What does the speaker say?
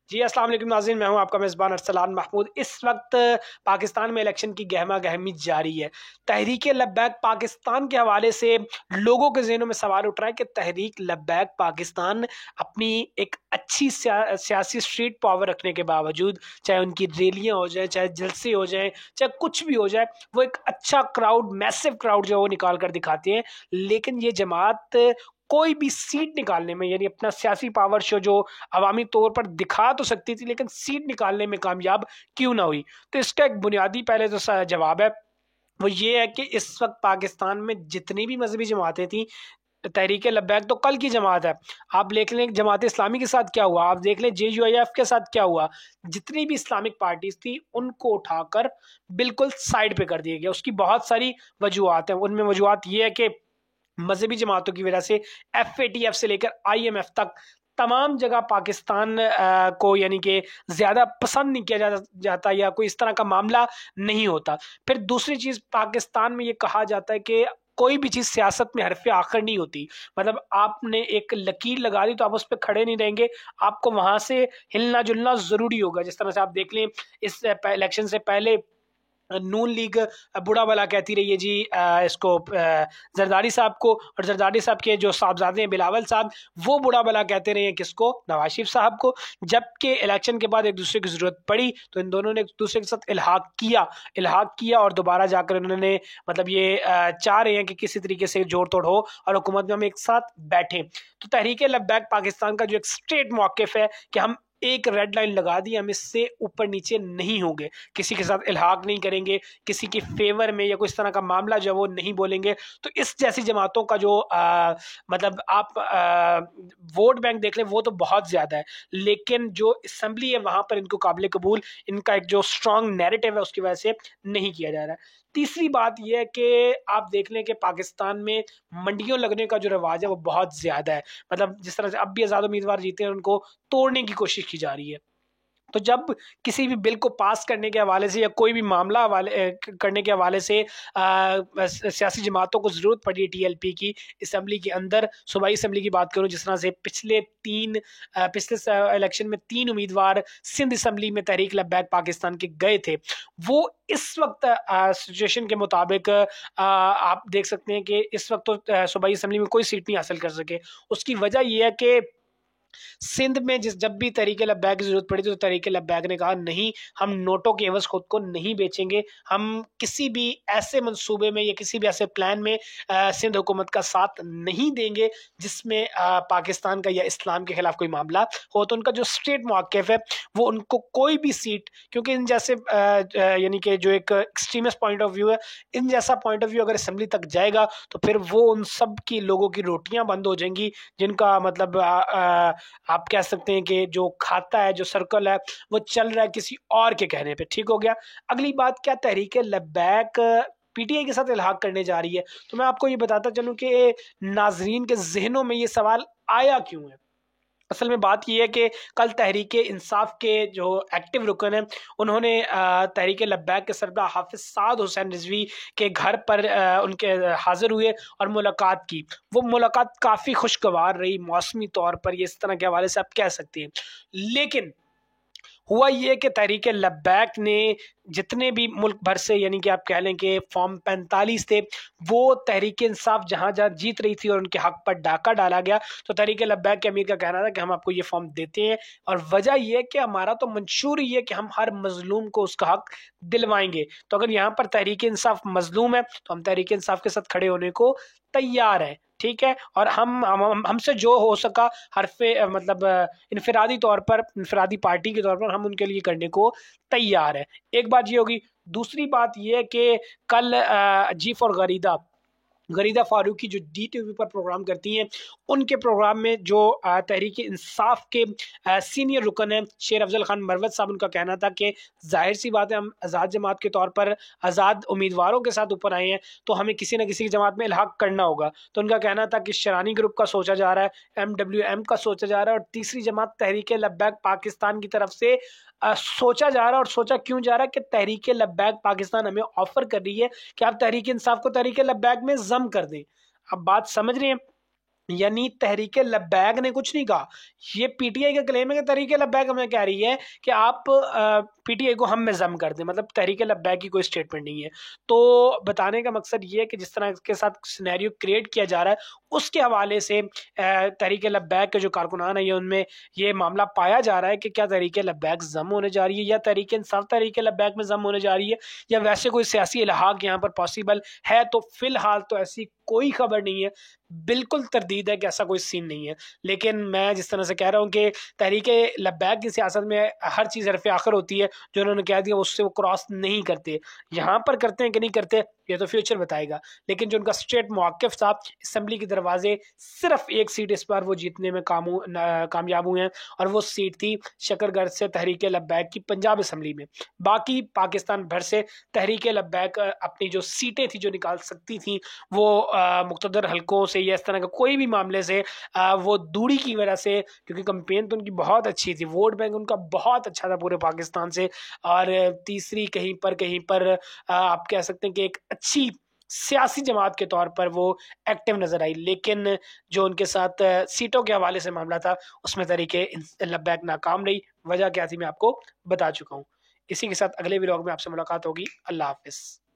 जी, अस्सलाम वालेकुम नाज़रीन, मैं हूं आपका मेज़बान अरसलान महमूद। इस वक्त पाकिस्तान में इलेक्शन की गहमा गहमी जारी है। तहरीक लब्बैक पाकिस्तान के हवाले से लोगों के ज़हनों में सवाल उठ रहा है कि तहरीक लब्बैक पाकिस्तान अपनी एक अच्छी सियासी स्ट्रीट पावर रखने के बावजूद, चाहे उनकी रैलियाँ हो जाए, चाहे जलसे हो जाए, चाहे कुछ भी हो जाए, वो एक अच्छा क्राउड, मैसिव क्राउड जो है वो निकाल कर दिखाती है। लेकिन ये जमात कोई भी सीट निकालने में, यानी अपना सियासी पावर शो जो अवामी तौर पर दिखा तो सकती थी, लेकिन सीट निकालने में कामयाब क्यों ना हुई। तो इसका एक बुनियादी पहले तो जवाब है, वो ये है कि इस वक्त पाकिस्तान में जितनी भी मजहबी जमातें थी, तहरीक लब्बैक तो कल की जमात है। आप देख लें जमात इस्लामी के साथ क्या हुआ, आप देख लें JUIF के साथ क्या हुआ। जितनी भी इस्लामिक पार्टीज थी उनको उठाकर बिल्कुल साइड पे कर दिया गया। उसकी बहुत सारी वजूहत हैं। उनमें वजूहत ये है कि मजहबी जमातों की वजह से FATF से लेकर IMF तक तमाम जगह पाकिस्तान को यानी कि ज़्यादा पसंद नहीं किया जाता या कोई इस तरह का मामला नहीं होता। फिर दूसरी चीज़, पाकिस्तान में ये कहा जाता है कि कोई भी चीज़ सियासत में हरफ़े आखिर नहीं होती। मतलब आपने एक लकीर लगा दी तो आप उस पर खड़े नहीं रहेंगे, आपको वहाँ से हिलना जुलना ज़रूरी होगा। जिस तरह से आप देख लें, इस इलेक्शन से पहले नून लीग बुरा भला कहती रही है जी इसको जरदारी साहब को, और जरदारी साहब के जो साहबजादे हैं बिलावल साहब, वो बुरा भला कहते रहे हैं किसको, नवाज शरीफ साहब को। जबकि इलेक्शन के बाद एक दूसरे की ज़रूरत पड़ी तो इन दोनों ने एक दूसरे के साथ इल्हाक किया और दोबारा जाकर उन्होंने मतलब ये चाह रहे हैं कि किसी तरीके से जोड़ तोड़ हो और हुकूमत में हम एक साथ बैठें। तो तहरीक लब्बैक पाकिस्तान का जो एक स्ट्रेट मौक़िफ़ है कि हम एक रेड लाइन लगा दी, हम इससे ऊपर नीचे नहीं होंगे, किसी के साथ इल्हाक नहीं करेंगे, किसी के फेवर में या कोई इस तरह का मामला जो है वो नहीं बोलेंगे। तो इस जैसी जमातों का जो मतलब आप वोट बैंक देख लें वो तो बहुत ज़्यादा है, लेकिन जो असम्बली है वहाँ पर इनको काबिल कबूल, इनका एक जो स्ट्रॉन्ग नैरेटिव है उसकी वजह से नहीं किया जा रहा है। तीसरी बात यह है कि आप देख लें कि पाकिस्तान में मंडियों लगने का जो रिवाज है वो बहुत ज़्यादा है। मतलब जिस तरह से अब भी आज़ाद उम्मीदवार जीते हैं उनको तोड़ने की कोशिश की जा रही है। तो जब किसी भी बिल को पास करने के हवाले से या कोई भी मामला करने के हवाले से सियासी जमातों को ज़रूरत पड़ी है TLP की असम्बली के अंदर, सूबाई असम्बली की बात करूँ, जिस तरह से पिछले इलेक्शन में 3 उम्मीदवार सिंध असम्बली में तहरीक लब्बैक पाकिस्तान के गए थे, वो इस वक्त सिचुएशन के मुताबिक आप देख सकते हैं कि इस वक्त तो सूबाई असम्बली में कोई सीट नहीं हासिल कर सके। उसकी वजह यह है कि सिंध में जब भी तहरीक लब्बैक की जरूरत पड़ी तो तहरीक लब्बैक ने कहा नहीं, हम नोटों के एवज खुद को नहीं बेचेंगे, हम किसी भी ऐसे मंसूबे में या किसी भी ऐसे प्लान में सिंध हुकूमत का साथ नहीं देंगे जिसमें पाकिस्तान का या इस्लाम के खिलाफ कोई मामला हो। तो उनका जो स्टेट मौक़िफ़ है वो उनको कोई भी सीट, क्योंकि इन जैसे यानी कि जो एक एक्सट्रीमिस्ट पॉइंट ऑफ व्यू है, इन जैसा पॉइंट ऑफ व्यू अगर असम्बली तक जाएगा तो फिर वो उन सब की लोगों की रोटियां बंद हो जाएंगी, जिनका मतलब आप कह सकते हैं कि जो खाता है, जो सर्कल है, वो चल रहा है किसी और के कहने पे। ठीक हो गया। अगली बात, क्या तहरीक लब्बैक PTI के साथ इल्हाक करने जा रही है? तो मैं आपको ये बताता चलूं कि नाजरीन के जहनों में ये सवाल आया क्यों है। असल में बात यह है कि कल तहरीक इंसाफ के जो एक्टिव रुकन हैं उन्होंने तहरीक लब्बैक के सरबराह हाफिज साद हुसैन रिजवी के घर पर उनके हाजिर हुए और मुलाकात की। वो मुलाकात काफ़ी खुशगवार रही, मौसमी तौर पर ये इस तरह के हवाले से आप कह सकते हैं। लेकिन हुआ ये कि तहरीक लब्बैक ने जितने भी मुल्क भर से, यानी कि आप कह लें कि फॉर्म 45 थे, वो तहरीक इंसाफ जहाँ जहाँ जीत रही थी और उनके हक पर डाका डाला गया, तो तहरीक लब्बैक के अमीर का कहना था कि हम आपको ये फॉर्म देते हैं और वजह यह है कि हमारा तो मंशूर ही है कि हम हर मजलूम को उसका हक दिलवाएंगे। तो अगर यहाँ पर तहरीक इंसाफ मजलूम है तो हम तहरीक इंसाफ के साथ खड़े होने को तैयार हैं। ठीक है, और हमसे जो हो सका हरफे मतलब इनफरादी तौर पर, इनफरादी पार्टी के तौर पर हम उनके लिए करने को तैयार है। एक बात ये होगी। दूसरी बात ये है कि कल G4 गरीदा फारूकी जो DTV पर प्रोग्राम करती हैं, उनके प्रोग्राम में जो तहरीक इंसाफ के सीनियर रुकन हैं शेर अफजल खान मरवत साहब, उनका कहना था कि जाहिर सी बात है हम आज़ाद जमात के तौर पर आज़ाद उम्मीदवारों के साथ ऊपर आए हैं तो हमें किसी न किसी की जमात में इल्हाक करना होगा। तो उनका कहना था कि शरानी ग्रुप का सोचा जा रहा है, MWM का सोचा जा रहा है, और तीसरी जमात तहरीक लब्बैक पाकिस्तान की तरफ से सोचा जा रहा है। और सोचा क्यों जा रहा है कि तहरीक लब्बैक पाकिस्तान हमें ऑफर कर रही है कि आप तहरीक इंसाफ को तहरीक लब्बैक में जम कर दें। अब बात समझ रहे हैं। यानी तहरीके लब्बैक ने कुछ नहीं कहा। ये पीटीआई का क्लेम है कि तहरीके लब्बैक हमें कह रही है कि आप पीटीआई को हम में जम कर दें, मतलब तहरीके लब्बैक की कोई स्टेटमेंट नहीं है। तो बताने का मकसद ये है कि जिस तरह के साथ सिनेरियो क्रिएट किया जा रहा है उसके हवाले से तहरीके लब्बैक के जो कारकुनान है ये उनमें ये मामला पाया जा रहा है कि क्या तहरीके लब्बैक जम होने जा रही है या तहरीके इंसाफ तहरीके लब्बैक में जम होने जा रही है, या वैसे कोई सियासी इल्हाक यहाँ पर पॉसिबल है। तो फिलहाल तो ऐसी कोई खबर नहीं है, बिल्कुल तरदीद है कि ऐसा कोई सीन नहीं है। लेकिन मैं जिस तरह से कह रहा हूँ कि तहरीके लब्बैक की सियासत में हर चीज़ हरफ आखिर होती है, जो उन्होंने कह दिया उससे वो क्रॉस नहीं करते। यहाँ पर करते हैं कि नहीं करते ये तो फ्यूचर बताएगा। लेकिन जो उनका स्टेट मौक़िफ़ था, असम्बली के दरवाजे सिर्फ एक सीट इस बार वो जीतने में कामयाब हुए हैं, और वो सीट थी शकरगढ़ से तहरीके लब्बैक की पंजाब असम्बली में। बाकी पाकिस्तान भर से तहरीके लब्बैक अपनी जो सीटें थी जो निकाल सकती थी वो मुक़्तदर हलकों से या इस तरह का कोई भी मामले से वो दूरी की वजह से, क्योंकि कंपेन तो उनकी बहुत अच्छी थी, वोट बैंक उनका बहुत अच्छा था पूरे पाकिस्तान से, और तीसरी कहीं पर आप कह सकते हैं कि एक अच्छी सियासी जमात के तौर पर वो एक्टिव नजर आई। लेकिन जो उनके साथ सीटों के हवाले से मामला था उसमें तहरीके लब्बैक नाकाम रही। वजह क्या थी मैं आपको बता चुका हूँ। इसी के साथ अगले व्लॉग में आपसे मुलाकात होगी। अल्लाह हाफिज़।